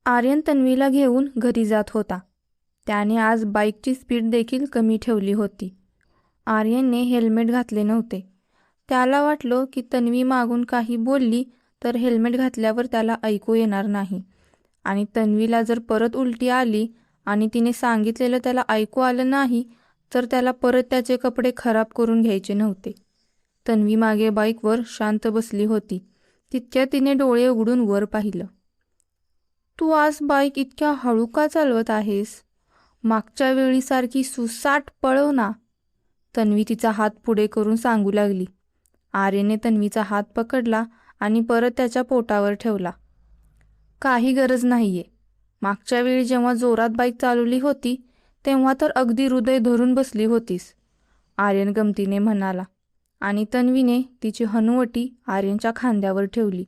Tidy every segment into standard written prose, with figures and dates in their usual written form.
आर्यन तन्वीला घेऊन घरी जात होता. त्याने आज बाईकची स्पीड देखील कमी ठेवली होती. आर्यनने हेल्मेट घातले नव्हते. त्याला वाटलं की तन्वी मागून काही बोलली तर हेल्मेट घातल्यावर त्याला ऐकू येणार नाही आणि तन्वीला जर परत उलटी आली आणि तिने सांगितलेलं त्याला ऐकू आलं नाही तर त्याला परत त्याचे कपडे खराब करून घ्यायचे नव्हते. तन्वी मागे बाईकवर शांत बसली होती. तितक्या तिने डोळे उघडून वर पाहिलं. तू आज बाईक इतक्या हळू का चालवत आहेस? मागच्या वेळीसारखी सुसाट पळव ना. तन्वी तिचा हात पुढे करून सांगू लागली. आर्यने तन्वीचा हात पकडला आणि परत त्याच्या पोटावर ठेवला. काही गरज नाहीये. मागच्या वेळी जेव्हा जोरात बाईक चालवली होती तेव्हा तर अगदी हृदय धरून बसली होतीस, आर्यन गमतीने म्हणाला. आणि तन्वीने तिची हनुवटी आर्यनच्या खांद्यावर ठेवली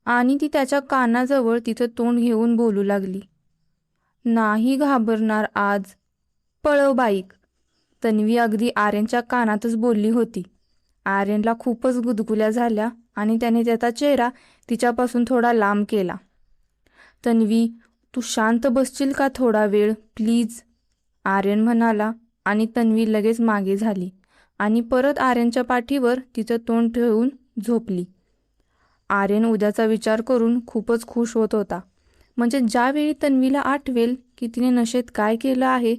आणि ती त्याच्या कानाजवळ तिचं तोंड घेऊन बोलू लागली. नाही घाबरणार आज. पळव बाईक. तन्वी अगदी आर्यनच्या कानातच बोलली होती. आर्यनला खूपच गुदगुल्या झाल्या आणि त्याने त्याचा चेहरा तिच्यापासून थोडा लांब केला. तन्वी, तू शांत बसशील का थोडा वेळ प्लीज? आर्यन म्हणाला आणि तन्वी लगेच मागे झाली आणि परत आर्यनच्या पाठीवर तिचं तोंड ठेवून झोपली. आर्यन उद्याचा विचार करून खूपच खुश होत होता. म्हणजे ज्यावेळी तन्वीला आठवेल की तिने नशेत काय केलं आहे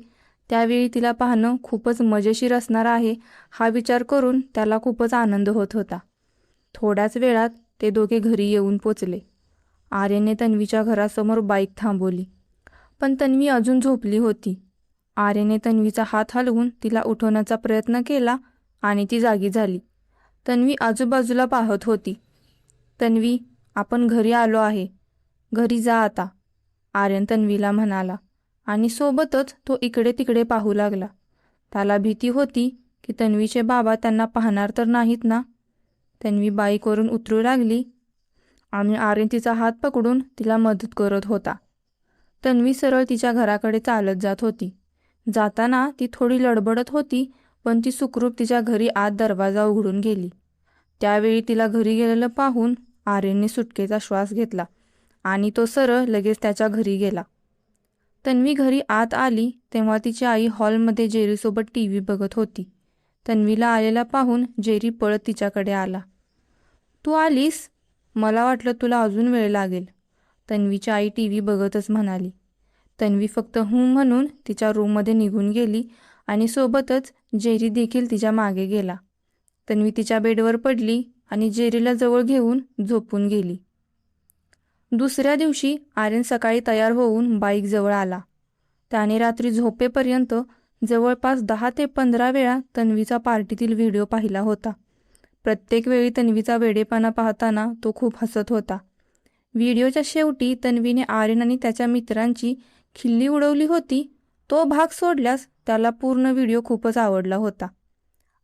त्यावेळी तिला पाहणं खूपच मजेशीर असणार आहे हा विचार करून त्याला खूपच आनंद होत होता. थोड्याच वेळात ते दोघे घरी येऊन पोचले. आर्यनने तन्वीच्या घरासमोर बाईक थांबवली, पण तन्वी अजून झोपली होती. आर्यनने तन्वीचा हात हलवून तिला उठवण्याचा प्रयत्न केला आणि ती जागी झाली. तन्वी आजूबाजूला पाहत होती. तन्वी, आपण घरी आलो आहे. घरी जा आता, आर्यन तन्वीला म्हणाला आणि सोबतच तो इकडे तिकडे पाहू लागला. त्याला भीती होती की तन्वीचे बाबा त्यांना पाहणार तर नाहीत ना. तन्वी बाईकवरून उतरू लागली आणि आर्यन तिचा हात पकडून तिला मदत करत होता. तन्वी सरळ तिच्या घराकडे चालत जात होती. जाताना ती थोडी लडबडत होती, पण ती सुखरूप तिच्या घरी आत दरवाजा उघडून गेली. त्यावेळी तिला घरी गेलेलं पाहून आर्यनने सुटकेचा श्वास घेतला आणि तो सरळ लगेच त्याच्या घरी गेला. तन्वी घरी आत आली तेव्हा तिची आई हॉलमध्ये जेरीसोबत टीव्ही बघत होती. तन्वीला आलेला पाहून जेरी पळत तिच्याकडे आला. तू आलीस? मला वाटलं तुला अजून वेळ लागेल, तन्वीची आई टीव्ही बघतच म्हणाली. तन्वी फक्त हूं म्हणून तिच्या रूममध्ये निघून गेली आणि सोबतच जेरी देखील तिच्या मागे गेला. तन्वी तिच्या बेडवर पडली आणि जेरीला जवळ घेऊन झोपून गेली. दुसऱ्या दिवशी आर्यन सकाळी तयार होऊन बाईक जवळ आला. त्याने रात्री झोपेपर्यंत जवळपास 10 ते 15 वेळा तन्वीचा पार्टीतील व्हिडिओ पाहिला होता. प्रत्येक वेळी तन्वीचा वेडेपणा पाहताना तो खूप हसत होता. व्हिडिओच्या शेवटी तन्वीने आर्यन आणि त्याच्या मित्रांची खिल्ली उडवली होती. तो भाग सोडल्यास त्याला पूर्ण व्हिडिओ खूपच आवडला होता.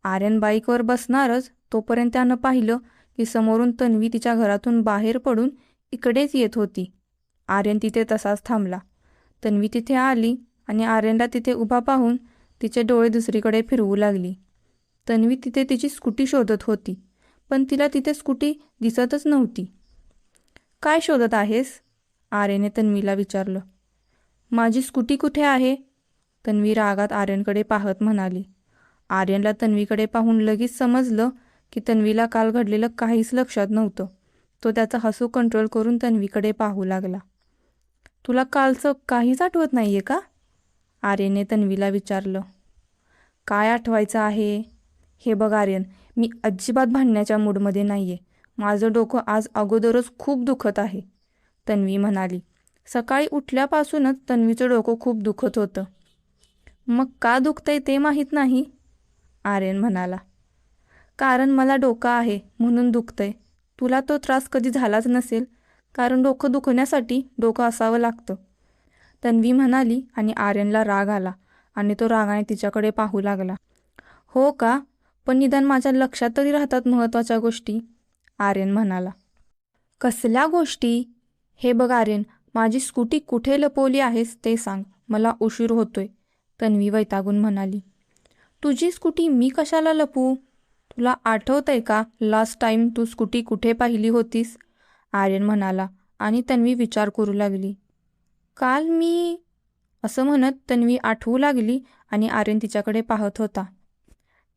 आर्यन बाईकवर बसणारच तोपर्यंत त्यानं पाहिलं की समोरून तन्वी तिच्या घरातून बाहेर पडून इकडेच येत होती. आर्यन तिथे तसाच थांबला. तन्वी तिथे आली आणि आर्यनला तिथे उभा पाहून तिचे डोळे दुसरीकडे फिरवू लागली. तन्वी तिथे तिची स्कूटी शोधत होती, पण तिला तिथे स्कूटी दिसतच नव्हती. काय शोधत आहेस? आर्यनने तन्वीला विचारलं. माझी स्कूटी कुठे आहे? तन्वी रागात आर्यनकडे पाहत म्हणाली. आर्यनला तन्वीकडे पाहून लगेच समजलं की तन्वीला काल घडलेलं काहीच लक्षात नव्हतं. तो त्याचा हसू कंट्रोल करून तन्वीकडे पाहू लागला. तुला कालचं काहीच आठवत नाहीये का? आर्यनने तन्वीला विचारलं. काय आठवायचं आहे? हे बघ आर्यन, मी अजिबात भांडण्याच्या मूडमध्ये नाहीये. माझं डोकं आज अगोदरच खूप दुखत आहे, तन्वी म्हणाली. सकाळी उठल्यापासूनच तन्वीचं डोकं खूप दुखत होतं. मग का दुखतंय ते माहीत नाही, आर्यन म्हणाला. कारण मला डोकं आहे म्हणून दुखतंय. तुला तो त्रास कधी झालाच नसेल, कारण डोकं दुखण्यासाठी डोकं असावं लागतं, तन्वी म्हणाली आणि आर्यनला राग आला आणि तो रागाने तिच्याकडे पाहू लागला. हो का? पण निदान माझ्या लक्षात तरी राहतात महत्त्वाच्या गोष्टी, आर्यन म्हणाला. कसल्या गोष्टी? हे बघ आर्यन, माझी स्कूटी कुठे लपवली आहेस ते सांग, मला उशीर होतोय, तन्वी वैतागून म्हणाली. तुझी स्कूटी मी कशाला लपवू? तुला आठवतंय का लास्ट टाईम तू स्कूटी कुठे पाहिली होतीस? आर्यन म्हणाला आणि तन्वी विचार करू लागली. काल मी असं म्हणत तन्वी आठवू लागली आणि आर्यन तिच्याकडे पाहत होता.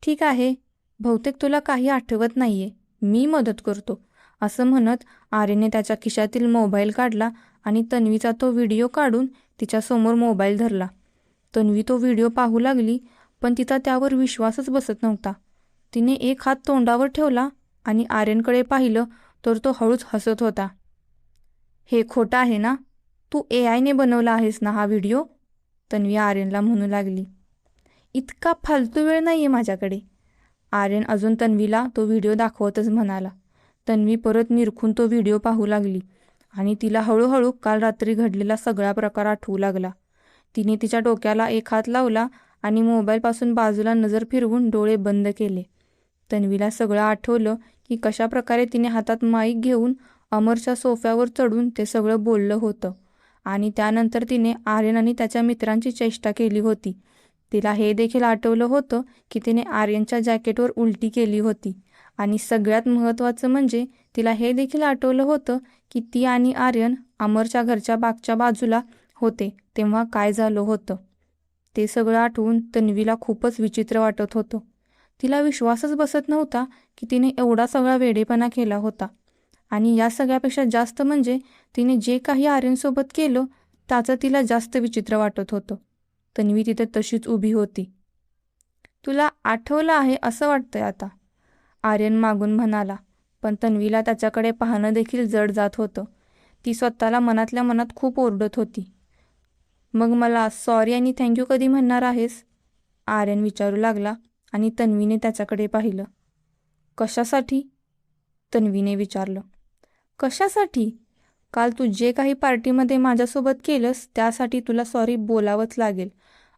ठीक आहे, बहुतेक तुला काही आठवत नाहीये, मी मदत करतो, असं म्हणत आर्यनने त्याच्या खिशातील मोबाईल काढला आणि तन्वीचा तो व्हिडिओ काढून तिच्यासमोर मोबाईल धरला. तन्वी तो व्हिडिओ पाहू लागली, पण तिचा त्यावर विश्वासच बसत नव्हता. तिने एक हात तोंडावर ठेवला आणि आर्यनकडे पाहिलं तर तो हळूच हसत होता. हे खोटं आहे ना? तू AI ने बनवला आहेस ना हा व्हिडिओ? तन्वी आर्यनला म्हणू लागली. इतका फालतू वेळ नाही आहे माझ्याकडे. आर्यन अजून तन्वीला तो व्हिडिओ दाखवतच म्हणाला. तन्वी परत निरखून तो व्हिडिओ पाहू लागली आणि तिला हळूहळू काल रात्री घडलेला सगळा प्रकार आठवू लागला. तिने तिच्या डोक्याला एक हात लावला आणि मोबाईलपासून बाजूला नजर फिरवून डोळे बंद केले. तन्वीला सगळं आठवलं की कशाप्रकारे तिने हातात माईक घेऊन अमरच्या सोफ्यावर चढून ते सगळं बोललं होतं आणि त्यानंतर तिने आर्यन आणि त्याच्या मित्रांची चेष्टा केली होती. तिला हे देखील आठवलं होतं की तिने आर्यनच्या जॅकेटवर उलटी केली होती आणि सगळ्यात महत्त्वाचं म्हणजे तिला हे देखील आठवलं होतं की ती आणि आर्यन अमरच्या घरच्या बागच्या बाजूला होते तेव्हा काय झालं होतं. ते सगळं आठवून तन्वीला खूपच विचित्र वाटत होतं. तिला विश्वासच बसत नव्हता की तिने एवढा सगळा वेडेपणा केला होता आणि या सगळ्यापेक्षा जास्त म्हणजे तिने जे काही आर्यनसोबत केलं त्याचं तिला जास्त विचित्र वाटत होतं. तन्वी तिथे तशीच उभी होती. तुला आठवलं आहे असं वाटतंय आता, आर्यन मागून म्हणाला, पण तन्वीला त्याच्याकडे पाहणं देखील जड जात होतं. ती स्वतःला मनातल्या मनात खूप ओरडत होती. मग मला सॉरी आणि थँक्यू कधी म्हणणार आहेस? आर्यन विचारू लागला आणि तन्वीने त्याच्याकडे पाहिलं. कशासाठी? तन्वीने विचारलं. कशासाठी? काल तू जे काही पार्टीमध्ये माझ्यासोबत केलंस त्यासाठी तुला सॉरी बोलावंच लागेल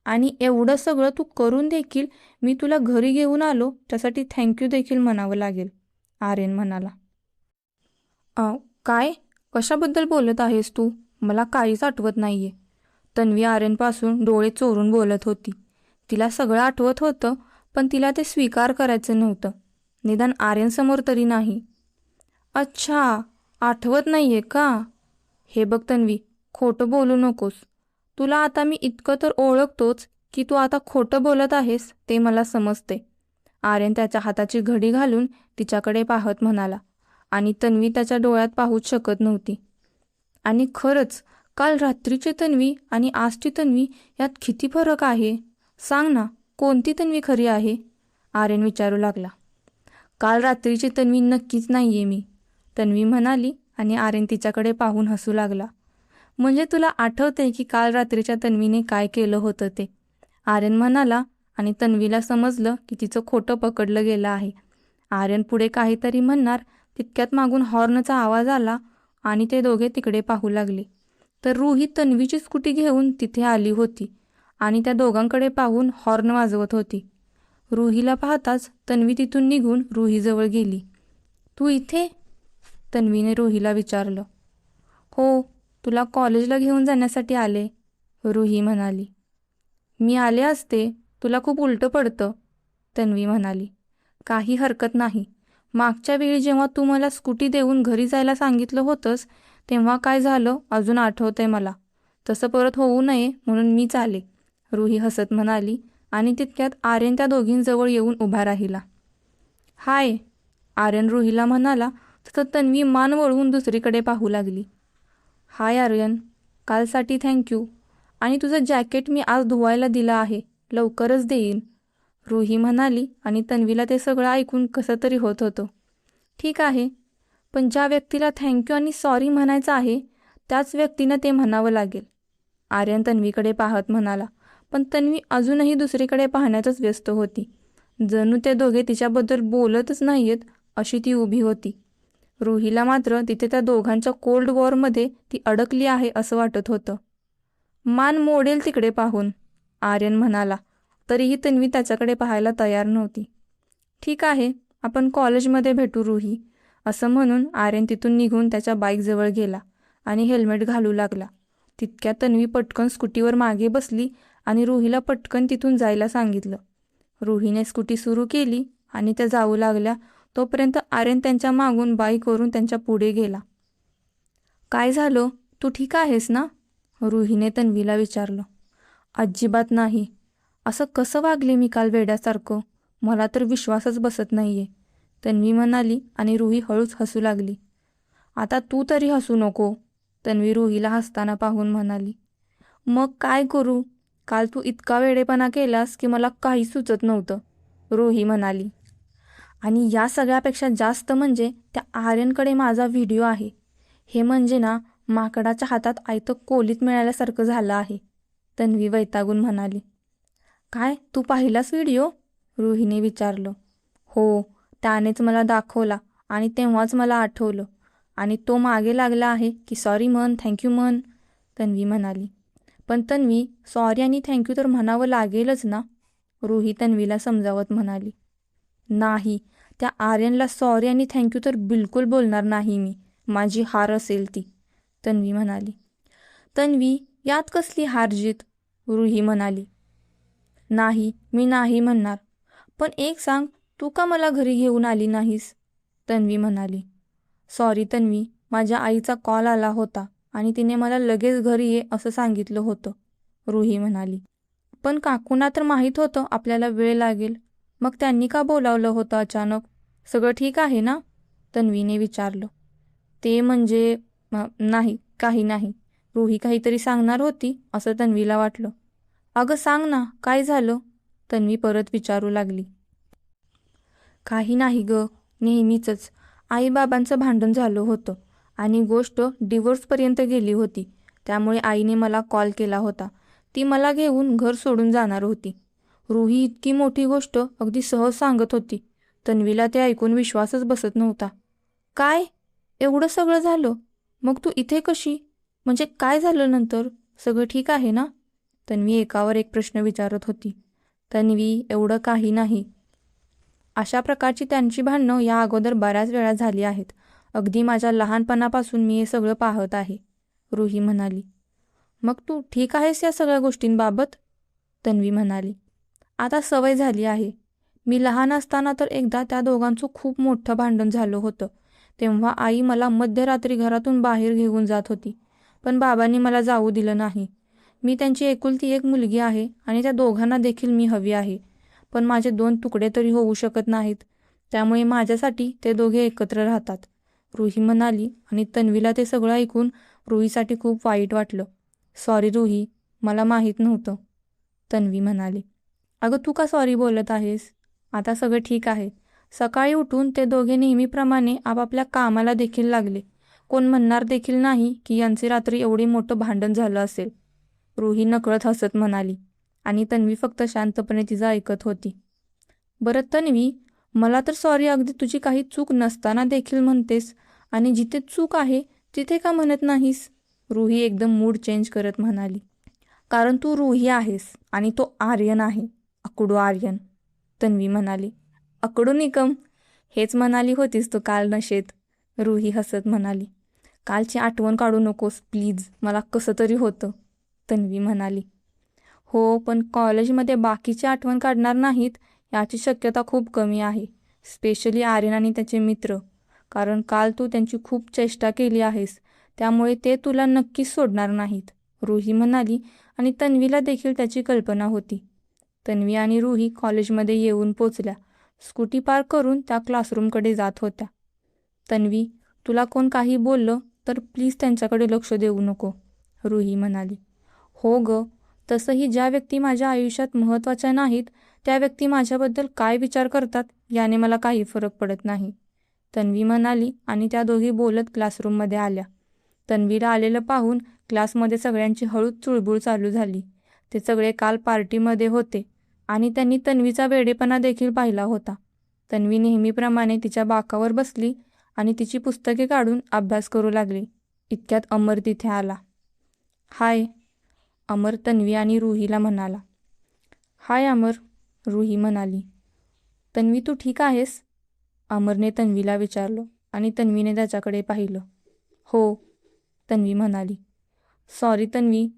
आणि एवढं सगळं तू करून देखील मी तुला घरी घेऊन आलो त्यासाठी थँक्यू देखील म्हणावं लागेल, आर्यन म्हणाला. काय? कशाबद्दल बोलत आहेस तू? मला काहीच आठवत नाहीये. तन्वी आर्यनपासून डोळे चोरून बोलत होती. तिला सगळं आठवत होतं पण तिला ते स्वीकार करायचं नव्हतं, निदान आर्यनसमोर तरी नाही. अच्छा, आठवत नाहीये का? हे बघ तन्वी, खोटं बोलू नकोस. तुला आता मी इतकं तर ओळखतोच की तू आता खोटं बोलत आहेस ते मला समजते, आर्यन त्याच्या हाताची घडी घालून तिच्याकडे पाहत म्हणाला आणि तन्वी त्याच्या डोळ्यात पाहूच शकत नव्हती. आणि खरंच काल रात्रीची तन्वी आणि आजची तन्वी यात किती फरक आहे? सांग ना, कोणती तन्वी खरी आहे? आर्यन विचारू लागला. काल रात्रीची तन्वी नक्कीच नाही आहे मी, तन्वी म्हणाली आणि आर्यन तिच्याकडे पाहून हसू लागला. म्हणजे तुला आठवते की काल रात्रीच्या तन्वीने काय केलं होतं ते? आर्यन म्हणाला आणि तन्वीला समजलं की तिचं खोटं पकडलं गेलं आहे. आर्यन पुढे काहीतरी म्हणणार तितक्यात मागून हॉर्नचा आवाज आला आणि ते दोघे तिकडे पाहू लागले. तर रुही तन्वीची स्कूटी घेऊन तिथे आली होती आणि त्या दोघांकडे पाहून हॉर्न वाजवत होती. रुहीला पाहताच तन्वी तिथून निघून रुहीजवळ गेली. तू इथे? तन्वीने रुहीला विचारलं. हो, तुला कॉलेजला घेऊन जाण्यासाठी आले, रुही म्हणाली. मी आले असते, तुला खूप उलटं पडतं, तन्वी म्हणाली. काही हरकत नाही. मागच्या वेळी जेव्हा तू मला स्कूटी देऊन घरी जायला सांगितलं होतंस तेव्हा काय झालं अजून आठवतंय मला. तसं परत होऊ नये म्हणून मीच आले, रुही हसत म्हणाली आणि तितक्यात आर्यन त्या दोघींजवळ येऊन उभा राहिला. हाय, आर्यन रुहीला म्हणाला तर तन्वी मान वळवून दुसरीकडे पाहू लागली. हाय आर्यन, कालसाठी थँक्यू आणि तुझं जॅकेट मी आज धुवायला दिलं आहे, लवकरच देईन, रुही म्हणाली आणि तन्वीला ते सगळं ऐकून कसं तरी होत होतं. ठीक आहे, पण ज्या व्यक्तीला थँक्यू आणि सॉरी म्हणायचं आहे त्याच व्यक्तीनं ते म्हणावं लागेल, आर्यन तन्वीकडे पाहत म्हणाला. पण तन्वी अजूनही दुसरीकडे पाहण्यातच व्यस्त होती. जणू ते दोघे तिच्याबद्दल बोलतच नाहीयेत अशी ती उभी होती. रुहीला मात्र तिथे त्या दोघांच्या कोल्ड वॉरमध्ये ती अडकली आहे असं वाटत होतं. मान मोडेल तिकडे पाहून, आर्यन म्हणाला. तरीही तन्वी त्याच्याकडे पाहायला तयार नव्हती. ठीक आहे, आपण कॉलेजमध्ये भेटू रुही, असं म्हणून आर्यन तिथून निघून त्याच्या बाईकजवळ गेला आणि हेल्मेट घालू लागला. तितक्यात तन्वी पटकन स्कूटीवर मागे बसली आणि रुहीला पटकन तिथून जायला सांगितलं. रुहीने स्कूटी सुरू केली आणि त्या जाऊ लागल्या तोपर्यंत आर्यन त्यांच्या मागून बाईकवरून त्यांच्या पुढे गेला. काय झालं? तू ठीक आहेस ना? रुहीने तन्वीला विचारलं. अजिबात नाही. असं कसं वागले मी काल वेड्यासारखं? मला तर विश्वासच बसत नाहीये, तन्वी म्हणाली आणि रुही हळूच हसू लागली. आता तू तरी हसू नको, तन्वी रुहीला हसताना पाहून म्हणाली. मग काय करू? काल तू इतका वेडेपणा केलास की मला काही सुचत नव्हतं, रुही म्हणाली. आणि या सगळ्यापेक्षा जास्त म्हणजे त्या आर्यनकडे माझा व्हिडिओ आहे. हे म्हणजे ना माकडाच्या हातात आयतं कोलीत मिळाल्यासारखं झालं आहे, तन्वी वैतागून म्हणाली. काय, तू पाहिलास व्हिडिओ? रुहीने विचारलं. हो, त्यानेच मला दाखवला आणि तेव्हाच मला आठवलं. आणि तो मागे लागला आहे की सॉरी म्हण, थँक्यू म्हण, तन्वी म्हणाली. पण तन्वी, सॉरी आणि थँक्यू तर म्हणावं लागेलच ना, रुही तन्वीला समजावत म्हणाली. नाही, त्या आर्यनला सॉरी आणि थँक्यू तर बिलकुल बोलणार नाही मी, माझी हार असेल ती, तन्वी म्हणाली. तन्वी, यात कसली हारजीत, रुही म्हणाली. नाही, मी नाही म्हणणार. पण एक सांग, तू का मला घरी घेऊन आली नाहीस, तन्वी म्हणाली. सॉरी तन्वी, माझ्या आईचा कॉल आला होता आणि तिने मला लगेच घरी ये असं सांगितलं होतं, रुही म्हणाली. पण काकूंना तर माहीत होतं आपल्याला वेळ लागेल, मग त्यांनी का बोलावलं होतं अचानक? सगळं ठीक आहे ना, तन्वीने विचारलं. ते म्हणजे नाही, काही नाही, रुही काहीतरी सांगणार होती असं तन्वीला वाटलं. अगं सांग ना, काय झालं, तन्वी परत विचारू लागली. काही नाही ग, नेहमीचंच. आईबाबांचं भांडण झालं होतं आणि गोष्ट डिवोर्सपर्यंत गेली होती. त्यामुळे आईने मला कॉल केला होता. ती मला घेऊन घर सोडून जाणार होती. रुही इतकी मोठी गोष्ट अगदी सहज सांगत होती. तन्वीला ते ऐकून विश्वासच बसत नव्हता. काय, एवढं सगळं झालं? मग तू इथे कशी? म्हणजे काय झालं नंतर? सगळं ठीक आहे ना, तन्वी एकावर एक प्रश्न विचारत होती. तन्वी, एवढं काही नाही. अशा प्रकारची त्यांची भांडणं या अगोदर बऱ्याच वेळा झाली आहेत. अगदी माझ्या लहानपणापासून मी हे सगळं पाहत आहे, रुही म्हणाली. मग तू ठीक आहेस या सगळ्या गोष्टींबाबत, तन्वी म्हणाली. आता सवय झाली आहे. मी लहान असताना तर एकदा त्या दोघांचं खूप मोठं भांडण झालं होतं. तेव्हा आई मला मध्यरात्री घरातून बाहेर घेऊन जात होती, पण बाबांनी मला जाऊ दिलं नाही. मी त्यांची एकुलती एक मुलगी आहे आणि त्या दोघांना देखील मी हवी आहे. पण माझे 2 तुकडे तरी होऊ शकत नाहीत, त्यामुळे माझ्यासाठी ते दोघे एकत्र राहतात, रुही म्हणाली. आणि तन्वीला ते सगळं ऐकून रुहीसाठी खूप वाईट वाटलं. सॉरी रुही, मला माहीत नव्हतं, तन्वी म्हणाली. अगं तू का सॉरी बोलत आहेस? आता सगळं ठीक आहे. सकाळी उठून ते दोघे नेहमीप्रमाणे आपापल्या कामाला देखील लागले. कोण म्हणणार देखील नाही की यांचे रात्री एवढे मोठं भांडण झालं असेल, रुही नकळत हसत म्हणाली. आणि तन्वी फक्त शांतपणे तिचं ऐकत होती. बरं तन्वी, मला तर सॉरी अगदी तुझी काही चूक नसताना देखील म्हणतेस आणि जिथे चूक आहे तिथे का म्हणत नाहीस, रुही एकदम मूड चेंज करत म्हणाली. कारण तू रुही आहेस आणि तो आर्यन आहे, अकडू आर्यन, तन्वी म्हणाली. अकडू निकम, हेच म्हणाली होतीस तू काल नशेत, रुही हसत म्हणाली. कालची आठवण काढू नकोस प्लीज, मला कसं तरी होतं, तन्वी म्हणाली. हो, पण कॉलेजमध्ये बाकीची आठवण काढणार नाहीत याची शक्यता खूप कमी आहे, स्पेशली आर्यन आणि त्याचे मित्र. कारण काल तू त्यांची खूप चेष्टा केली आहेस, त्यामुळे ते तुला नक्कीच सोडणार नाहीत, रुही म्हणाली. आणि तन्वीला देखील त्याची कल्पना होती. तन्वी आणि रुही कॉलेजमध्ये येऊन पोचल्या. स्कूटी पार्क करून त्या क्लासरूमकडे जात होत्या. तन्वी, तुला कोण काही बोललं तर प्लीज त्यांच्याकडे लक्ष देऊ नको, रुही म्हणाली. हो ग, तसंही ज्या व्यक्ती माझ्या आयुष्यात महत्त्वाच्या नाहीत त्या व्यक्ती माझ्याबद्दल काय विचार करतात याने मला काही फरक पडत नाही, तन्वी म्हणाली. आणि त्या दोघी बोलत क्लासरूममध्ये आल्या. तन्वीला आलेलं पाहून क्लासमध्ये सगळ्यांची हळूच चुळबुळ चालू झाली. ते सगळे काल पार्टीमध्ये होते आणि त्यांनी तन्वीचा वेडेपणा देखील पाहिला होता. तन्वी नेहमीप्रमाणे तिच्या बाकावर बसली आणि तिची पुस्तके काढून अभ्यास करू लागली. इतक्यात अमर तिथे आला. हाय, अमर तन्वी आणि रुहीला म्हणाला. हाय अमर, रुही म्हणाली. तन्वी, तू ठीक आहेस, अमरने तन्वीला विचारलं आणि तन्वीने त्याच्याकडे पाहिलं. हो, तन्वी म्हणाली. सॉरी तन्वी,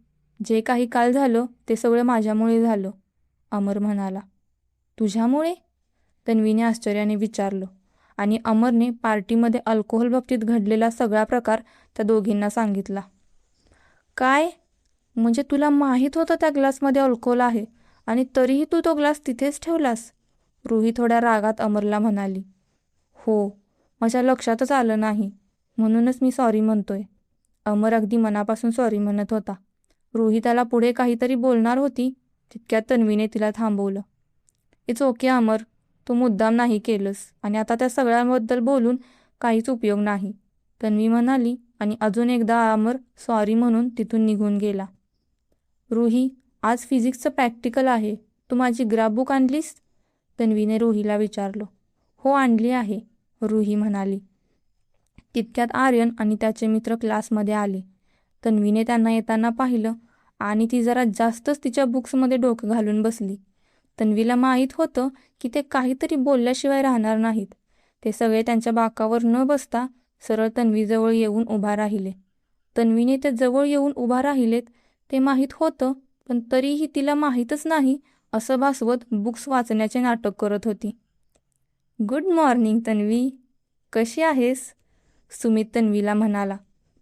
जे काही काल झालं ते सगळं माझ्यामुळे झालं, अमर म्हणाला. तुझ्यामुळे, तन्वीने आश्चर्याने विचारलं. आणि अमरने पार्टीमध्ये अल्कोहोल बाबतीत घडलेला सगळा प्रकार त्या दोघींना सांगितला. काय, म्हणजे तुला माहीत होतं त्या ग्लासमध्ये अल्कोहोल आहे आणि तरीही तू तो ग्लास तिथेच ठेवलास? रुही थोड्या रागात अमरला म्हणाली. हो, माझ्या लक्षातच आलं नाही, म्हणूनच मी सॉरी म्हणतोय. अमर अगदी मनापासून सॉरी म्हणत होता. रुही त्याला पुढे काहीतरी बोलणार होती, तितक्यात तन्वीने तिला थांबवलं. इट्स ओके अमर, तू मुद्दाम नाही केलंस आणि आता त्या सगळ्यांबद्दल बोलून काहीच उपयोग नाही, तन्वी म्हणाली आणि अजून एकदा अमर सॉरी म्हणून तिथून निघून गेला. रुही, आज फिजिक्सचं प्रॅक्टिकल आहे, तू माझी ग्राफ बुक आणलीस? तन्वीने रुहीला विचारलं. हो, आणली आहे, रुही म्हणाली. तितक्यात आर्यन आणि त्याचे मित्र क्लासमध्ये आले. तन्वीने त्यांना येताना पाहिलं आणि ती जरा जास्तच तिच्या बुक्समध्ये डोकं घालून बसली. तन्वीला माहीत होतं की ते काहीतरी बोलल्याशिवाय राहणार नाहीत. ते सगळे त्यांच्या बाकावर न बसता सरळ तन्वीजवळ येऊन उभा राहिले. तन्वीने ते जवळ येऊन उभा राहिलेत ते माहीत होतं, पण तरीही तिला माहीतच नाही असं भासवत बुक्स वाचण्याचे नाटक करत होती. गुड मॉर्निंग तन्वी, कशी आहेस? सुमित तन्वीला म्हणाला,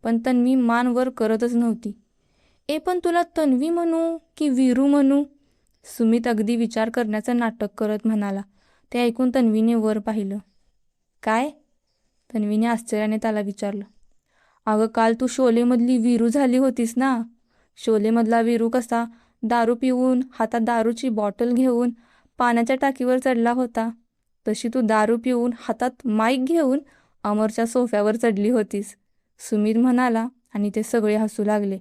पण तन्वी मान वर करतच नव्हती. पण तुला तन्वी म्हणू की वीरू म्हणू? सुमित अगदी विचार करण्याचं नाटक करत म्हणाला. ते ऐकून तन्वीने वर पाहिलं. काय? तन्वीने आश्चर्याने त्याला विचारलं. अगं, काल तू शोलेमधली वीरू झाली होतीस ना. शोलेमधला वीरू कसा दारू पिऊन हातात दारूची बॉटल घेऊन पाण्याच्या टाकीवर चढला होता, तशी तू दारू पिऊन हातात माईक घेऊन अमरच्या सोफ्यावर चढली होतीस, सुमित म्हणाला आणि ते सगळे हसू लागले.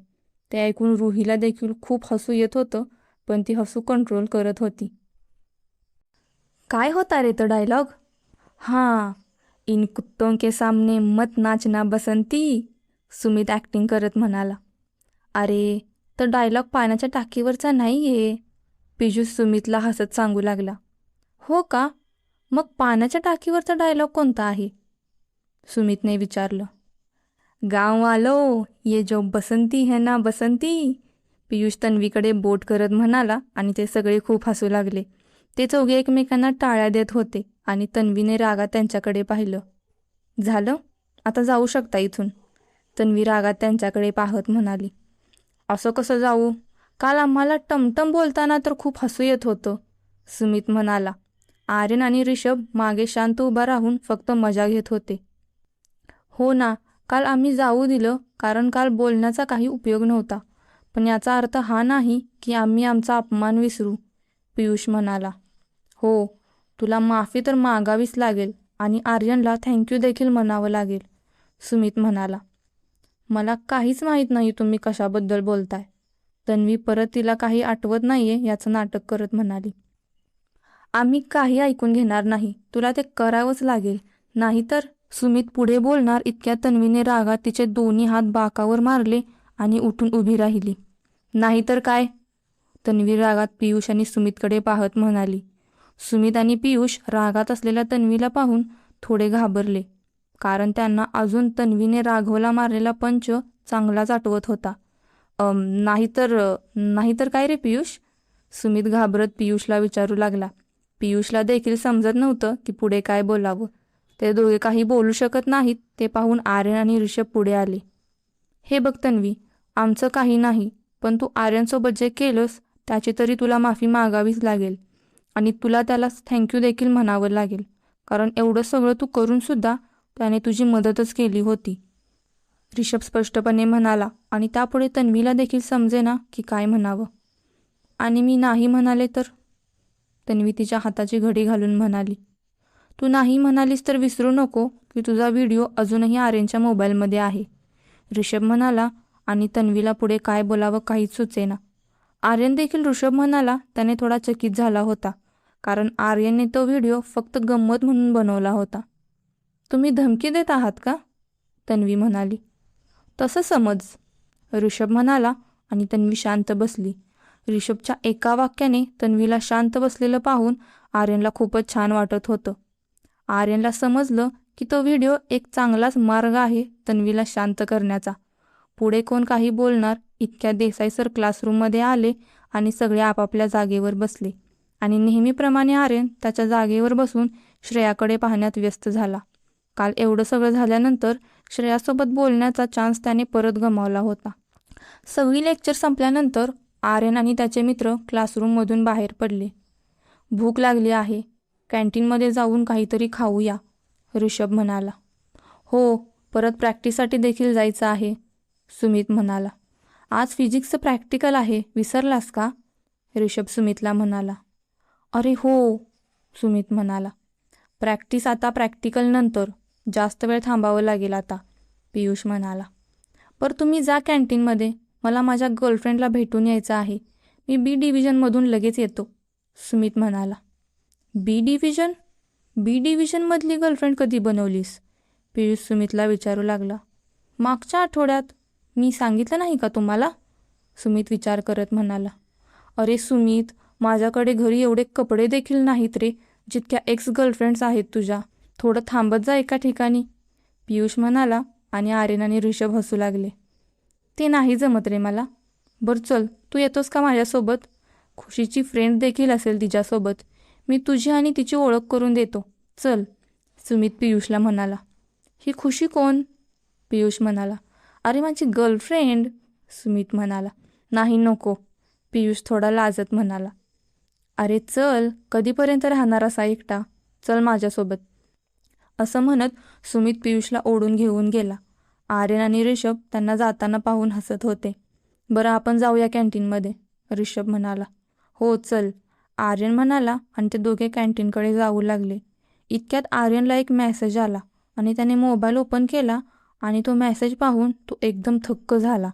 ते ऐकून रुहीला देखील खूप हसू येत होतं, पण ती हसू कंट्रोल करत होती. काय होता रे तो डायलॉग? हां, इन कुत्तों के सामने मत नाचना बसंती, सुमित ॲक्टिंग करत म्हणाला. अरे, तर डायलॉग पाण्याच्या टाकीवरचा नाही आहे, पियुष सुमितला हसत सांगू लागला. हो का? मग पाण्याच्या टाकीवरचा डायलॉग कोणता आहे? सुमितने विचारलं. गाँव वालो, ये जो बसंती है ना बसंती, पियुष तन्वीकडे बोट करत म्हणाला आणि ते सगळे खूप हसू लागले. ते चौघे एकमेकांना टाळ्या देत होते आणि तन्वीने रागात त्यांच्याकडे पाहिलं. झालं, आता जाऊ शकता इथून, तन्वी रागात त्यांच्याकडे पाहत म्हणाली. असं कसं जाऊ? काल आम्हाला टमटम बोलताना तर खूप हसू येत होतं, सुमित म्हणाला. आर्यन आणि ऋषभ मागे शांत उभा राहून फक्त मजा घेत होते. हो ना, काल आम्ही जाऊ दिलं कारण काल बोलण्याचा काही उपयोग नव्हता, पण याचा अर्थ हा नाही की आम्ही आमचा अपमान विसरू, पियुष म्हणाला. हो, तुला माफी तर मागावीच लागेल आणि आर्यनला थँक्यू देखील म्हणावं लागेल, सुमित म्हणाला. मला काहीच माहीत नाही तुम्ही कशाबद्दल बोलताय, तन्वी परत तिला काही आठवत नाहीये याचं नाटक करत म्हणाली. आम्ही काही ऐकून घेणार नाही, तुला ते करावंच लागेल, नाहीतर, सुमित पुढे बोलणार इतक्यात तन्वीने रागात तिचे दोन्ही हात बाकावर मारले आणि उठून उभी राहिली. नाहीतर काय? तन्वी रागात पियुष आणि सुमितकडे पाहत म्हणाली. सुमित आणि पियुष रागात असलेल्या तन्वीला पाहून थोडे घाबरले, कारण त्यांना अजून तन्वीने राघवला मारलेला पंच चांगलाच आठवत होता. नाहीतर काय रे पियुष? सुमित घाबरत पियुषला विचारू लागला. पियुषला देखील समजत नव्हतं की पुढे काय बोलावं. ते दोघे काही बोलू शकत नाहीत ते पाहून आर्यन आणि ऋषभ पुढे आले. हे बघ तन्वी, आमचं काही नाही, पण तू आर्यनसोबत जे केलंस त्याची तरी तुला माफी मागावीच लागेल आणि तुला त्याला थँक्यू देखील म्हणावं लागेल, कारण एवढं सगळं तू करूनसुद्धा त्याने तुझी मदतच केली होती, ऋषभ स्पष्टपणे म्हणाला आणि त्यापुढे तन्वीला देखील समजेना की काय म्हणावं. आणि मी नाही म्हणाले तर? तन्वी तिच्या हाताची घडी घालून म्हणाली. तू नाही म्हणालीस तर विसरू नको की तुझा व्हिडिओ अजूनही आर्यनच्या मोबाईलमध्ये आहे, ऋषभ म्हणाला आणि तन्वीला पुढे काय बोलावं काहीच सुचेना. आर्यन देखील ऋषभ म्हणाला त्याने थोडा चकित झाला होता, कारण आर्यनने तो व्हिडिओ फक्त गंमत म्हणून बनवला होता. तुम्ही धमकी देत आहात का? तन्वी म्हणाली. तसं समज, ऋषभ म्हणाला आणि तन्वी शांत बसली. ऋषभच्या एका वाक्याने तन्वीला शांत बसलेलं पाहून आर्यनला खूपच छान वाटत होतं. आर्यनला समजलं की तो व्हिडिओ एक चांगलाच मार्ग आहे तन्वीला शांत करण्याचा. पुढे कोण काही बोलणार इतक्या देसाई सर क्लासरूममध्ये आले आणि सगळे आपापल्या जागेवर बसले आणि नेहमीप्रमाणे आर्यन त्याच्या जागेवर बसून श्रेयाकडे पाहण्यात व्यस्त झाला. काल एवढं सगळं झाल्यानंतर श्रेयासोबत बोलण्याचा चान्स त्याने परत गमावला होता. सगळी लेक्चर संपल्यानंतर आर्यन आणि त्याचे मित्र क्लासरूममधून बाहेर पडले. भूक लागली आहे, कॅन्टीनमध्ये जाऊन काहीतरी खाऊया, ऋषभ म्हणाला. हो, परत प्रॅक्टिससाठी देखील जायचं आहे, सुमित म्हणाला. आज फिजिक्सचं प्रॅक्टिकल आहे, विसरलास का, ऋषभ सुमितला म्हणाला. अरे हो, सुमित म्हणाला. प्रॅक्टिस आता, प्रॅक्टिकल नंतर, जास्त वेळ थांबावं लागेल आता, पियुष म्हणाला. पर तुम्ही जा कॅन्टीनमध्ये, मला माझ्या गर्लफ्रेंडला भेटून यायचं आहे. मी बी डिव्हिजनमधून लगेच येतो, सुमित म्हणाला. बी डिव्हिजन? बी डिव्हिजनमधली गर्लफ्रेंड कधी बनवलीस, पियुष सुमितला विचारू लागला. मागच्या आठवड्यात. मी सांगितलं नाही का तुम्हाला, सुमित विचार करत म्हणाला. अरे सुमित, माझ्याकडे घरी एवढे कपडे देखील नाहीत रे, जितक्या एक्स गर्लफ्रेंड्स आहेत तुझ्या. थोडं थांबत जा एका ठिकाणी, पियुष म्हणाला आणि आर्यन आणि ऋषभ हसू लागले. ते नाही जमत रे मला. बरं चल, तू येतोस का माझ्यासोबत? खुशीची फ्रेंड देखील असेल तिच्यासोबत. मी तुझी आणि तिची ओळख करून देतो, चल, सुमित पियुषला म्हणाला. ही खुशी कोण, पियुष म्हणाला. अरे माझी गर्लफ्रेंड, सुमित म्हणाला. नाही नको, पियुष थोडा लाजत म्हणाला. अरे चल, कधीपर्यंत राहणार असा एकटा, चल माझ्यासोबत, असं म्हणत सुमित पियुषला ओढून घेऊन गेला. आर्यन आणि ऋषभ त्यांना जाताना पाहून हसत होते. बरं आपण जाऊया कॅन्टीनमध्ये, ऋषभ म्हणाला. हो चल, आर्यन म्हणाला आणि ते दोघे कॅन्टीनकडे जाऊ लागले. इतक्यात आर्यनला एक मेसेज आला आणि त्याने मोबाईल ओपन केला आणि तो मेसेज पाहून तो एकदम थक्क झाला.